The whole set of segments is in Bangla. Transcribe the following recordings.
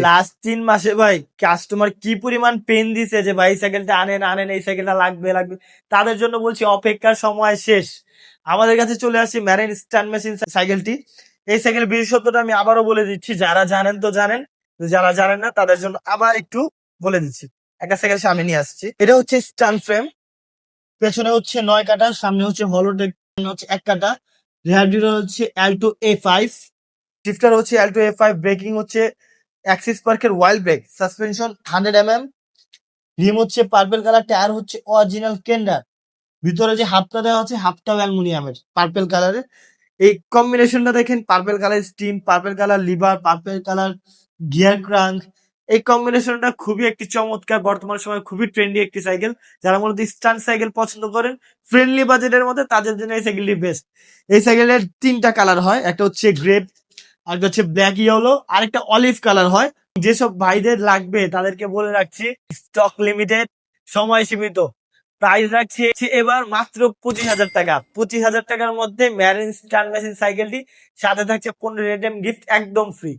লাস্ট 3 মাসে ভাই কাস্টমার কি পরিমাণ পেন দিছে যে ভাই সাইকেলটা আনেন এই সাইকেলটা লাগবে তাদের জন্য বলছি অপেক্ষার সময় শেষ। আমাদের কাছে চলে আসছে ম্যারিন স্টান মেশিন সাইকেলটি। এই সাইকেল বিশেষত্বটা আমি আবারও বলে দিচ্ছি, যারা জানেন তো জানেন, যারা জানেন না তাদের জন্য আবার একটু বলে দিচ্ছি। একটা সাইকেল সামনে নিয়ে আসছি, এটা হচ্ছে স্টান ফ্রেম, পেছনে হচ্ছে 9 কাটা, সামনে হচ্ছে হলোটেক হচ্ছে 1 কাটা, রেয়ার ডিউলার হচ্ছে Alto A5, শিফটার হচ্ছে Alto A5, ব্রেকিং হচ্ছে অ্যাক্সিস পার্কের ওয়াইল্ড ব্রেক, সাসপেনশন 100 mm, রিম হচ্ছে পার্পল কালার, টায়ার হচ্ছে অরিজিনাল কেন্ডার, ভিতরে যে হাফটা দেওয়া আছে হাফটাও অ্যালুমিনিয়ামের পার্পল কালারের। এই কম্বিনেশনটা দেখেন, purple colour steam, purple colour liver, purple colour gear crank, এই কম্বিনেশনটা খুবই একটি চমৎকার, বর্তমান সময় খুবই ট্রেন্ডি একটি সাইকেল। যারা মূলত স্টান্ট সাইকেল পছন্দ করেন ফ্রেন্ডলি বাজেটের মধ্যে, তাদের জন্য এই সাইকেলটি বেস্ট। এই সাইকেলের 3টা কালার হয়, একটা হচ্ছে গ্রেপ, আরেকটা হচ্ছে ব্ল্যাক ইয়েলো, আরেকটা অলিভ কালার হয়। যেসব ভাইদের লাগবে তাদেরকে বলে রাখছি স্টক লিমিটেড, সময় সীমিত, প্রাইস রাখছি এবার মাত্র 25,000 টাকা। 25,000 টাকার মধ্যে ম্যারিন স্টান মেশিন সাইকেলটি, সাথে থাকছে 15 রেডেম গিফট একদম ফ্রি।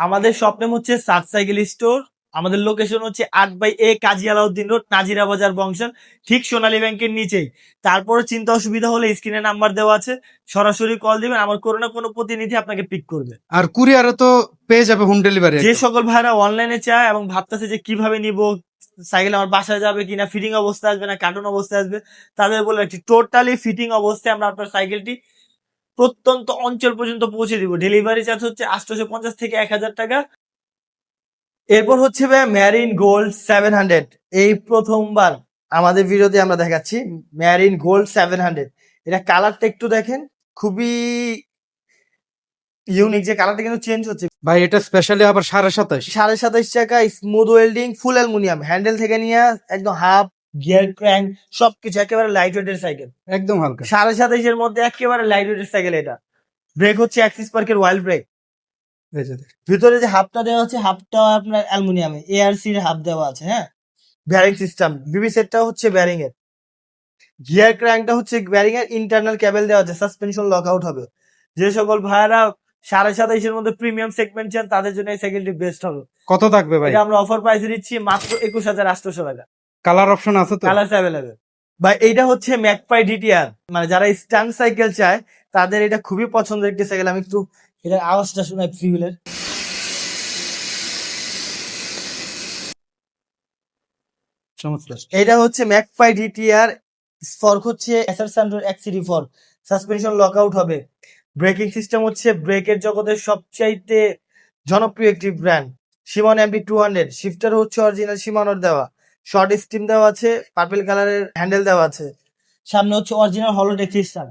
আমাদের শপ নেম হচ্ছে সাত সাইকেল স্টোর। আমাদের লোকেশন হচ্ছে 8/A কাজী আলাউদ্দিন রোড, নাজিরা বাজার, বংশন, ঠিক সোনালী ব্যাংকের নিচেই। তারপরে চিন্তা অসুবিধা হলে স্ক্রিনে নাম্বার দেওয়া আছে, সরাসরি কল দিবেন, আমার কোনো না কোনো প্রতিনিধি আপনাকে পিক করবে। আর কুরিয়ারও তো পেয়ে যাবে হোম ডেলিভারি। যে সকল ভাইরা অনলাইনে চায় এবং ভাবতেছে যে কিভাবে নিব, সাইকেল আমার বাসায় যাবে কিনা, ফিটিং অবস্থায় আসবে না কার্টুন অবস্থায় আসবে, তাদের বলে রাখছি টোটালি ফিটিং অবস্থায় আমরা আপনার সাইকেলটি প্রত্যন্ত অঞ্চল পর্যন্ত পৌঁছে দিব। ডেলিভারি চার্জ হচ্ছে 850 থেকে 1000 টাকা। এরপর হচ্ছে ভাই ম্যারিন গোল্ড 700, এই প্রথমবার আমাদের ভিডিওতে আমরা দেখাচ্ছি ম্যারিন গোল্ড 700। এটা কালারটা একটু দেখেন, খুবই ইউনিক, যে কালারটা কিন্তু চেঞ্জ হচ্ছে ভাই এটা স্পেশালি আবার 27.5। 27.5 টাকা, স্মুথ ওয়েল্ডিং, ফুল অ্যালুমিনিয়াম, হ্যান্ডেল থেকে নিয়ে একদম হাফ গিয়ার ক্র্যাঙ্ক সবকিছু, একেবারে লাইট ওয়েটের সাইকেল, একদম হালকা। 27.5 এর মধ্যে একেবারে লাইট ওয়েটের সাইকেল এটা। ব্রেক হচ্ছে অ্যাক্সিস পার্কের ওয়াইল্ড ব্রেক, ভিতরে যে হাফটা দেওয়া আছে হাফটা আপনার অ্যালুমিনিয়ামে ARC এর হাফ দেওয়া আছে। হ্যাঁ, ব্যারিং সিস্টেম, বিবি সেটটা হচ্ছে ব্যারিং এর, গিয়ার ক্র্যাঙ্কটা হচ্ছে ব্যারিং এর, ইন্টারনাল কেবল দেওয়া আছে, সাসপেনশন লক আউট হবে। যে সকল ভাইয়ারা 27.5 এর মধ্যে প্রিমিয়াম সেগমেন্ট চান তাদের জন্য এই সাইকেলটি বেস্ট হবে। কত থাকবে ভাই? এটা আমরা অফার প্রাইসে দিচ্ছি মাত্র 21,800 টাকা। কালার অপশন আছে তো? কালার অ্যাভেলেবেল ভাই। এইটা হচ্ছে ম্যাকপাই DTR, মানে যারা স্ট্যান্ড সাইকেল চায় তাদের এটা খুবই পছন্দের একটি সাইকেল। আমি একটু এটার আওয়াজটা শোনাই ফিউলের। এটা হচ্ছে ম্যাকপাই DTR, ফর্ক হচ্ছে SR Suntour XCD4, suspension lock out হবে। ব্রেকিং সিস্টেম হচ্ছে ব্রেকের জগতের সবচাইতে জনপ্রিয় একটি ব্র্যান্ড, শিমানো MT200, শিফটার হচ্ছে অরিজিনাল শিমানোর দেওয়া, শর্ট স্টিম দেওয়া আছে, পার্পল কালারের হ্যান্ডেল দেওয়া আছে, সামনে হচ্ছে অরিজিনাল হলোটেক সিস্টেম,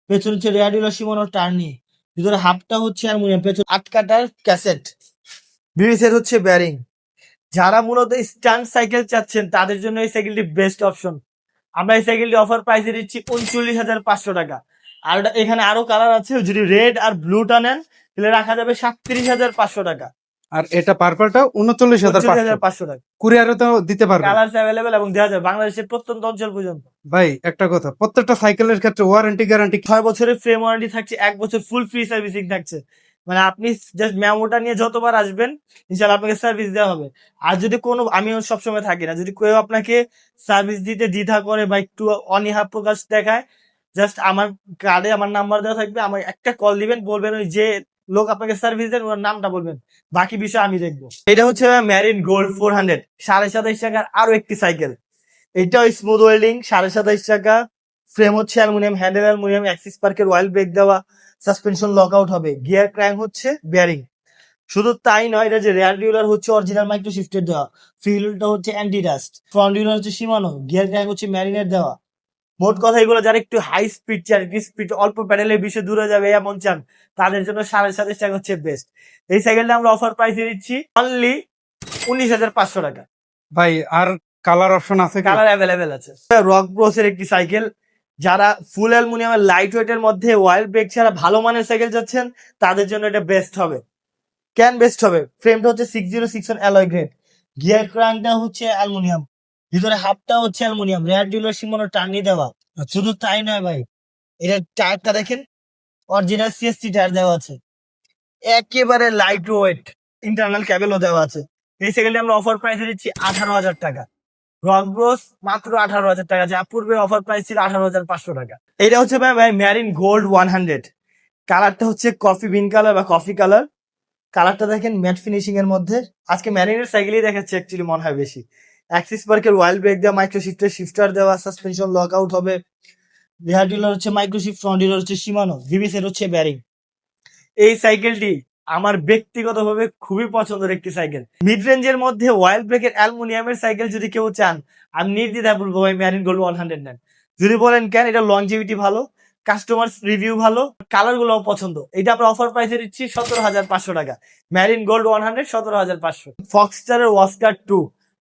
পেছনে হচ্ছে রেডিউলার শিমানোর টার্নি, ভিতরে হাফটা হচ্ছে অ্যালুমিনিয়াম, পেছনে 8 কাটার ক্যাসেট, বিবিসের হচ্ছে ব্যারিং। যারা মূলত স্ট্যান্ড সাইকেল চাচ্ছেন তাদের জন্য এই সাইকেলটি বেস্ট অপশন। আমরা এই সাইকেলটি অফার প্রাইসে দিচ্ছি 39,500 টাকা। আর এখানে আরো কালার আছে, যদি রেড আর ব্লুটা নেন তাহলে রাখা যাবে 37,500 টাকা। আর এটা পার্পলটা 39,500 টাকা। কুরিয়ারে তো দিতে পারবে। কালার অ্যাভেলেবেল এবং দেওয়া যাবে বাংলাদেশের প্রত্যন্ত অঞ্চল পর্যন্ত। ভাই একটা কথা, প্রত্যেকটা সাইকেলের ক্ষেত্রে ওয়ারেন্টি গ্যারান্টি 6 বছরের ফ্রেম ওয়ারেন্টি থাকছে, 1 বছর ফুল ফ্রি সার্ভিসিং থাকছে। মানে আপনি জাস্ট মেমোটা নিয়ে যতবার আসবেন ইনশাআল্লাহ আপনাকে সার্ভিস দেওয়া হবে। আর যদি কোনো, আমি সবসময় থাকি না, যদি কেউ আপনাকে সার্ভিস দিতে দ্বিধা করে বা একটু অনীহা প্রকাশ দেখায়, জাস্ট আমার কার্ডে আমার নাম্বার দেওয়া থাকবে, আমার একটা কল দিবেন, বলবেন ওই যে লোক আপনাকে সার্ভিস দেন ওনার নামটা বলবেন, বাকি বিষয় আমি দেখবো। এটা হচ্ছে ম্যারিন গোল্ড 400, 27.5 টাকার আরো একটি সাইকেল। এটাও স্মুথ ওয়েল্ডিং, 27.5 টাকা, ফ্রেম হচ্ছে অ্যালুমিনিয়াম, হ্যান্ডেল অ্যালুমিনিয়াম, অ্যাক্সিস পার্কের ওয়াইল্ড ব্রেক দেওয়া, সাসপেনশন লক আউট হবে, গিয়ার ক্র্যাঙ্ক হচ্ছে বেয়ারিং। শুধু তাই নয়, এটা যে রেয়ার ডিউলার হচ্ছে অরিজিনাল মাইক্রো শিফটের দেওয়া, ফিউলটা হচ্ছে অ্যান্টি ডাস্ট, ফ্রন্ট ডিউলার হচ্ছে শিমানো, গিয়ার ক্র্যাঙ্ক হচ্ছে ম্যারিনের দেওয়া। মোট কথা এগুলো যারা একটু হাই স্পিড চান, স্পিড অল্প প্যাডেলের বিষয়ে দূরে যাবে এমন চান, তাদের জন্য 27.5 টাকা হচ্ছে বেস্ট। এই সাইকেলটা আমরা অফার প্রাইসে দিচ্ছি অনলি 19,500 টাকা। ভাই আর কালার অপশন আছে? কালার অ্যাভেলেবেল আছে। রক ব্রোসের একটি সাইকেল, যারা ফুল অ্যালুমিনিয়ামের লাইট ওয়েটের মধ্যে ওয়াইল্ড ব্রেক ছাড়া ভালো মানের সাইকেল যাচ্ছেন তাদের জন্য এটা বেস্ট হবে। কেন বেস্ট হবে? ফ্রেমটা হচ্ছে 6061 অ্যালয় গ্রেড, গিয়ার ক্রাঙ্কটা হচ্ছে অ্যালুমিনিয়াম, ভিতরে হাফটা হচ্ছে aluminium, rare derailleur Shimano Tourney দেওয়া। শুধু তাই নয় ভাই, এটার টায়ারটা দেখেন, অরিজিনাল CSC টায়ার দেওয়া আছে, একেবারে লাইট ওয়েট, ইন্টারনাল ক্যাবেলও দেওয়া আছে। এই সাইকেলটি আমরা অফার প্রাইসে দিচ্ছি 18,000 টাকা। রক ব্রোস মাত্র 18,000 টাকা, যা পূর্বে অফার প্রাইস ছিল 18,500 টাকা। এটা হচ্ছে ভাই ম্যারিন গোল্ড 100। কালারটা হচ্ছে কফি বিন কালার বা কফি কালার। কালারটা দেখেন ম্যাট ফিনিশিং এর মধ্যে। আজকে ম্যারিনের সাইকেলই দেখাচ্ছে অ্যাকচুয়ালি মনে হয় বেশি। অ্যাক্সিস পার্কের ওয়াইল্ড ব্রেক দেওয়া, মাইক্রো শিফটার দেওয়া, সাসপেনশন লক আউট হবে। রিয়ার ডিলার হচ্ছে মাইক্রোশিফট, ফ্রন্ট ডিলার হচ্ছে শিমানো, ভিবিসের হচ্ছে ব্যারিং। এই সাইকেলটি আমার ব্যক্তিগতভাবে খুবই পছন্দের একটি সাইকেল। মিড রেঞ্জের মধ্যে ওয়াইল্ড ব্রেকের অ্যালুমিনিয়ামের সাইকেল যদি কেউ চান, আমি নির্দ্বিধায় বলবো ভাই ম্যারিন গোল্ড 100 নেন। যদি বলেন কেন, এটা লংজিভিটি ভালো, কাস্টমার রিভিউ ভালো, কালার গুলোও পছন্দ। এটা আমরা অফার প্রাইসে দিচ্ছি 17,500 টাকা। Marine gold 100 17,500। ফক্সটারের ওয়াস্কার 2,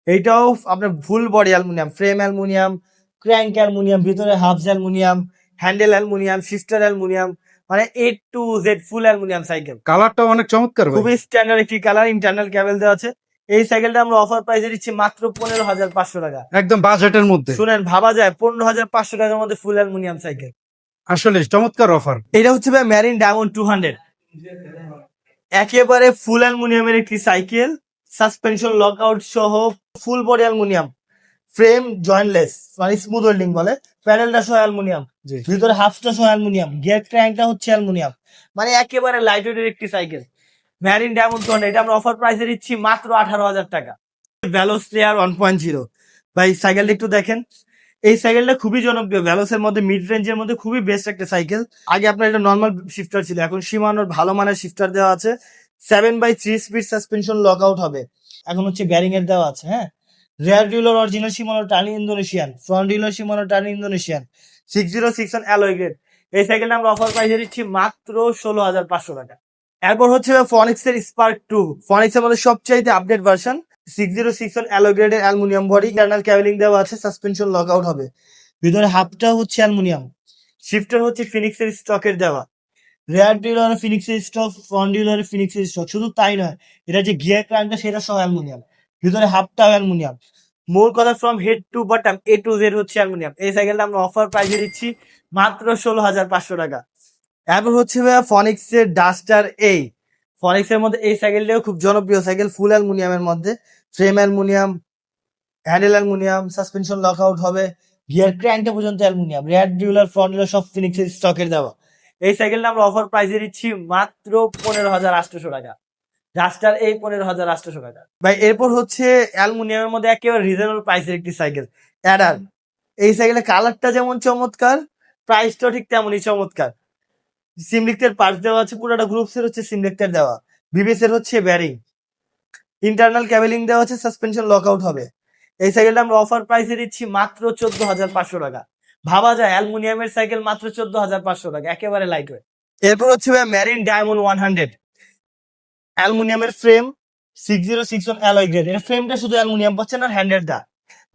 এইটাও আপনার full body aluminium, frame aluminium, crank aluminium, ভিতরে hubs aluminium, handle aluminium, shifter aluminium, মানে A to Z full aluminium cycle. কালারটা অনেক চমৎকার ভাই। খুবই স্ট্যান্ডার্ড একটি কালার, ইন্টারনাল ক্যাবেল দেওয়া আছে। এই সাইকেলটা আমরা অফার প্রাইসে দিচ্ছি মাত্র 15,500 টাকা। একদম বাজেটের মধ্যে। শুনেন, ভাবা যায় 15,500 টাকার মধ্যে ফুল অ্যালুমিনিয়াম সাইকেল। আসলে চমৎকার অফার। এটা হচ্ছে ভাই ম্যারিন ডায়মন্ড 200। একেবারে ফুল অ্যালুমিনিয়ামের একটি সাইকেল, সাসপেনশন লক আউট সহ, ফুল বডি অ্যালুমিনিয়াম, ফ্রেম জয়েন্টলেস মানে স্মুথ ওয়েল্ডিং বলে, প্যানেলটা সহ অ্যালুমিনিয়াম, জি। ভিতরে হাফটা সহ অ্যালুমিনিয়াম, গিয়ার ক্র্যাঙ্কটা হচ্ছে অ্যালুমিনিয়াম, মানে একেবারে লাইট ওয়েটের একটি সাইকেল। ম্যারিন ডায়মন্ড 200, এটা আমরা অফার প্রাইসে দিচ্ছি মাত্র 18,000 টাকা। ভ্যালোস প্লেয়ার 1.0 ভাই, সাইকেলটা একটু দেখেন। এই সাইকেলটা খুবই জনপ্রিয়, ভ্যালোসের মধ্যে মিড রেঞ্জের মধ্যে খুবই বেস্ট একটা সাইকেল। আগে আপনার এটা নর্মাল শিফটার ছিল, এখন শিমানোর ভালো মানের শিফটার দেওয়া আছে। 7/3 স্পিড সাসপেনশন লক আউট হবে। এখন হচ্ছে ব্যারিং এর দেওয়া আছে। হ্যাঁ, rear derailleur original Shimano Tourney Indonesian, front derailleur Shimano Tourney Indonesian, 6061 alloy grade. এই সাইকেলটা আমরা অফার প্রাইসে দিচ্ছি মাত্র 16,500 টাকা। এরপর হচ্ছে ফনিক্স এর স্পার্ক 2, ফনিক্স এর মধ্যে সবচাইতে আপডেট ভার্সন, 6061 অ্যালয় গ্রেডের অ্যালুমিনিয়াম বডি, ইন্টারনাল ক্যাবেলিং দেওয়া আছে, সাসপেনশন লক আউট হবে, ভিতরে হাফটা হচ্ছে অ্যালুমিনিয়াম, শিফটার হচ্ছে ফিনিক্স এর স্টকের দেওয়া, রেয়ার ডিউলার ফিনিক্স এর স্টক, ফ্রন্ট ডিউলার ফিনিক্স এর স্টক। শুধু তাই নয়, এটা যে গিয়ার ক্রাঙ্কটা সেটা সহ অ্যালুমিনিয়াম, ভিতরে হাফটাও অ্যালুমিনিয়াম। মোর কথা, from head to bottom A to Z হচ্ছে অ্যালুমিনিয়াম। এই সাইকেলটা আমরা অফার প্রাইসে দিচ্ছি মাত্র 16,500 টাকা। এরপর হচ্ছে ভাইয়া ফনিক্স এর ডাস্টার এই। ফনিক্স এর মধ্যে এই সাইকেলটাও খুব জনপ্রিয় সাইকেল, ফুল অ্যালুমিনিয়ামের মধ্যে, frame aluminium, handle aluminium, suspension lock out হবে, গিয়ার ক্র্যাঙ্কটা পর্যন্ত অ্যালুমিনিয়াম, রেয়ার ডিউলার ফ্রন্ট ডিউলার সব ফিনিক্স এর স্টকের দেওয়া। এই সাইকেলটা আমরা অফার প্রাইসে দিচ্ছি মাত্র 15,800 টাকা। ডাস্টার এই 15,800 টাকা ভাই। এরপর হচ্ছে অ্যালুমিনিয়ামের মধ্যে একেবারে রিজনেবল প্রাইসের একটি সাইকেল, অ্যাডার। এই সাইকেলের কালারটা যেমন চমৎকার, প্রাইসটাও ঠিক তেমনই চমৎকার। সিমলিক্টের পার্টস দেওয়া আছে, পুরোটা গ্রুপস এর হচ্ছে সিমলিক্টের দেওয়া, বিবিএস এর হচ্ছে ব্যারিং, ইন্টারনাল ক্যাবেলিং দেওয়া আছে, সাসপেনশন লক আউট হবে। এই সাইকেলটা আমরা অফার প্রাইসে দিচ্ছি মাত্র 14,500 টাকা। ভাবা যায় অ্যালুমিনিয়ামের সাইকেল মাত্র 14,500 টাকা, একেবারে লাইট ওয়েট। এরপর হচ্ছে ম্যারিন ডায়মন্ড 100, অ্যালুমিনিয়ামের ফ্রেম, 6061 অ্যালয় গ্রেড। এর ফ্রেমটা শুধু অ্যালুমিনিয়াম পাচ্ছেন আর হ্যান্ডেলটা,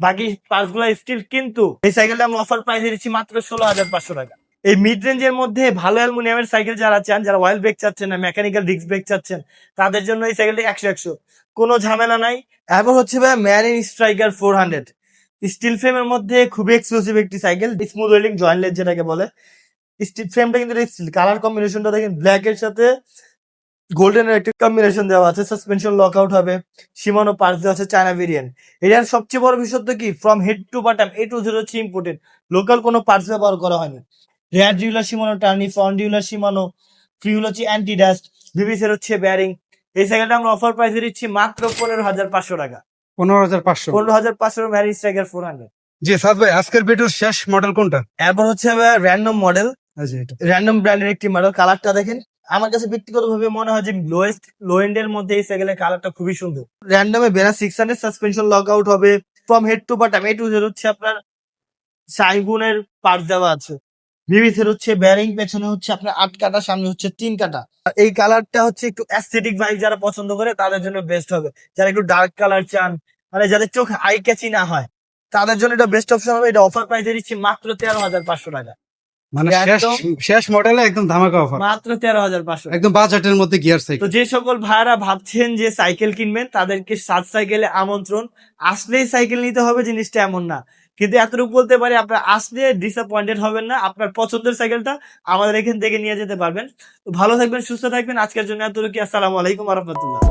বাকি পার্টস গুলো স্টিল। কিন্তু এই সাইকেলটা আমরা অফার প্রাইসে দিচ্ছি মাত্র 16,500 টাকা। এই মিড রেঞ্জের মধ্যে ভালো অ্যালুমিনিয়ামের সাইকেল যারা চান, যারা অয়েল ব্রেক চাচ্ছেন না, মেকানিক্যাল ডিস্ক ব্রেক চাচ্ছেন, তাদের জন্য এই সাইকেলটি 100 কোনো ঝামেলা নাই। এরপর হচ্ছে ভাই ম্যারিন স্ট্রাইকার 400, স্টিল ফ্রেমের মধ্যে খুবই এক্সক্লুসিভ একটি সাইকেল, স্মুথ ওয়েল্ডিং জয়েন্টলেস যেটাকে বলে। স্টিল ফ্রেমটা কিন্তু স্টিল, কালার কম্বিনেশনটা দেখেন ব্ল্যাক এর সাথে গোল্ডেনের একটা কম্বিনেশন দেওয়া আছে, সাসপেনশন লক আউট হবে, শিমানো পার্টস দেওয়া আছে, চায়না ভেরিয়েন্ট। এটার সবচেয়ে বড় বিশেষত্ব কি, from head to bottom A to Z হচ্ছে ইম্পোর্টেড, লোকাল কোনো পার্টস ব্যবহার করা হয়নি। Rear derailleur Shimano Tourney, front derailleur Shimano, ফিউল হচ্ছে অ্যান্টি ডাস্ট, বিবিএস এর হচ্ছে ব্যারিং। এই সাইকেলটা আমরা অফার প্রাইসে দিচ্ছি মাত্র 15,500 টাকা। 15,500। 15,500 ম্যারিন স্ট্রাইকার 400। জি সাদ ভাই, আজকের ভিডিওর শেষ মডেল কোনটা? এরপর হচ্ছে র্যান্ডম মডেল, আচ্ছা, এটা র্যান্ডম ব্র্যান্ডের একটি মডেল। কালারটা দেখেন, আমার কাছে ব্যক্তিগতভাবে মনে হয় যে লো এন্ড এর মধ্যে এই সাইকেলের কালারটা খুবই সুন্দর। র্যান্ডমে বেরা 600, সাসপেনশন লক আউট হবে, from head to bottom A to Z হচ্ছে আপনার সাইগুনের পার্ট দেওয়া আছে, বিবিসের হচ্ছে ব্যারিং, পেছনে হচ্ছে আপনার 8 কাটা, সামনে হচ্ছে 3 কাটা। এই কালারটা হচ্ছে একটু অ্যাস্থেটিক ভাইব যারা পছন্দ করে তাদের জন্য বেস্ট হবে। যারা একটু ডার্ক কালার চান, মানে যাদের চোখ আই ক্যাচি না হয়, তাদের জন্য এটা বেস্ট অপশন হবে। এটা অফার প্রাইসে দিচ্ছি মাত্র 13,500 টাকা। মানে শেষ মডেলে একদম ধামাকা অফার, মাত্র 13,500, একদম বাজেটের মধ্যে গিয়ার তো সাইকেল। যে সকল ভাইরা ভাবছেন যে সাইকেল কিনবেন, তাদেরকে সাত সাইকেলে আমন্ত্রণ। আসলেই সাইকেল নিতে হবে জিনিসটা এমন না, কিন্তু এতটুকু বলতে পারি, আপনার আসলে ডিসঅ্যাপয়েন্টেড হবেন না, আপনার পছন্দের সাইকেলটা আমাদের এখান থেকে নিয়ে যেতে পারবেন। তো ভালো থাকবেন, সুস্থ থাকবেন। আজকের জন্য এতটুকু। আসসালামু আলাইকুম ওয়া রাহমাতুল্লাহ।